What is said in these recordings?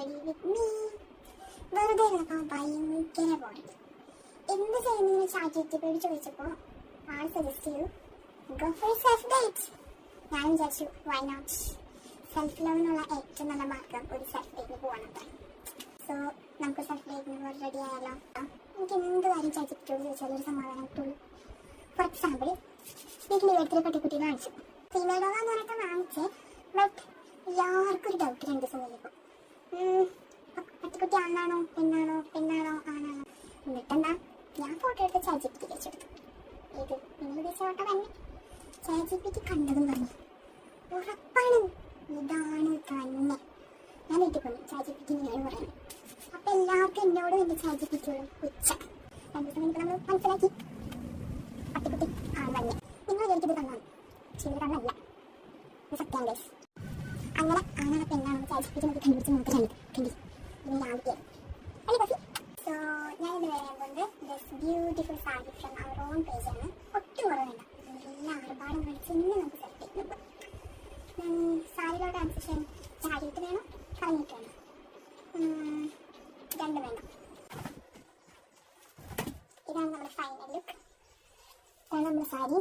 Study with me. വെറുതെ ഇരുന്നപ്പോൾ ഭയങ്കര ബോറടി. എന്ത് ചെയ്യുന്നതിന് ചാറ്റിയോട് ചോദിച്ചപ്പോൾ ആൾ സജസ്റ്റ് ചെയ്തു ഗോ ഫോർ സെൽഫ് ഡേറ്റ്. ഞാൻ വിചാരിച്ചു വൈ നോട്ട്. സെൽഫ് ലവിനുള്ള ഏറ്റവും നല്ല മാർഗം ഒരു സെൽഫ് ഡേറ്റിന് പോകാനത്ര. സോ നമുക്ക് സെൽഫ് ഡേറ്റിന് റെഡി ആയാലോ. എനിക്ക് എന്ത് കാര്യം ചാറ്റിയോട് ചോദിച്ചാലും ഒരു സമാധാനം കിട്ടുള്ളൂ. ഫോർ എക്സാമ്പിൾ, വീട്ടിൽ ഇവിടുത്തെ പട്ടിക്കുട്ടീനെ കാണിച്ചു. ഫീമെയിൽ ഡോഗാന്ന് പറഞ്ഞിട്ട് വാങ്ങിച്ചേ. ബട്ട് എല്ലാവർക്കും ഒരു ഡൗട്ട് 2 ദിവസം കഴിഞ്ഞപ്പോൾ പട്ടിക്കുട്ടി ആണാണോ പെണ്ണാണോ ആണാണോ. എന്നിട്ടെന്താ, ഞാൻ ഫോട്ടോ എടുത്ത് ചാറ്റിപ്പിക്ക് വെച്ചെടുത്തു. ഇത് നിങ്ങൾ ഉദ്ദേശിച്ച ഫോട്ടോ തന്നെ. ചാറ്റിപ്പിക്ക് കണ്ടതും പറഞ്ഞു ഉറപ്പാണ് ഇതാണ് തന്നെ. ഞാൻ വീട്ടിൽ പോയി ചാറ്റിപ്പിക്ക് ഇങ്ങനെയാണ് പറയുന്നത്. അപ്പം എല്ലാവർക്കും എന്നോടും എൻ്റെ ചാറ്റിപ്പിക്കോളും ഉച്ച 2 ദിവസം കഴിഞ്ഞപ്പോൾ നമ്മൾ മനസ്സിലാക്കി പട്ടിക്കുട്ടി ആണ് തന്നെ. നിങ്ങൾ വിചാരിച്ചത് കണ്ണാണ്, പക്ഷേ ഇത് കണ്ണല്ല, സത്യം ഗൈസ്. അങ്ങനെ ആണാണ് പെണ്ണാണെന്ന് ചാറ്റിപ്പിക്ക് നമുക്ക് കണ്ടുപിടിച്ച് മാത്രമേ കണ്ടി ഇനി രാവിലെ അല്ലേ ബസ്. സോ ഞാൻ ഇത് പറയാൻ പോകുന്നത് this beautiful sari from our own പേജാണ്. ഒട്ടും കുറവുണ്ട്, എല്ലാം ഒരുപാട് മേടിച്ച് ഇന്ന് നമുക്ക് സെലക്ട് ചെയ്യുന്നുണ്ട്. സാരിയുടെ അനുസരിച്ച് ചാരിയിട്ട് വേണം, കളഞ്ഞിട്ട് വേണം, 2 വേണം. ഇതാണ് നമ്മുടെ ഫൈനൽ ലുക്ക്. ഇതാണ് നമ്മുടെ സാരി.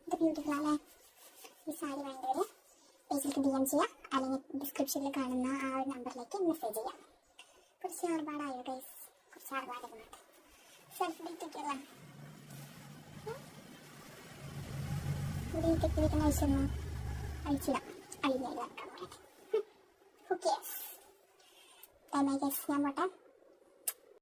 ഇത് ബ്യൂട്ടിഫുൾ അല്ലേ. ഈ സാരി വേണ്ടവർ പേജിലേക്ക് DM ചെയ്യാം, അല്ലെങ്കിൽ ഡിസ്ക്രിപ്ഷനിൽ കാണുന്ന ആ ഒരു നമ്പറിലേക്ക് മെസ്സേജ് ചെയ്യാം. കുറച്ച് ഒരുപാടായോ ഗൈസ്, കുറച്ച് ഒരുപാടായിരുന്നു. സെൽഫ് ഡേറ്റ് ഒക്കെ അല്ല ഇവിടെ തെറ്റിരിക്കുന്ന അയച്ചൊന്നും അഴിച്ചില്ല, അഴിഞ്ഞില്ല. ഓക്കെ, ഞാൻ പോട്ടെ.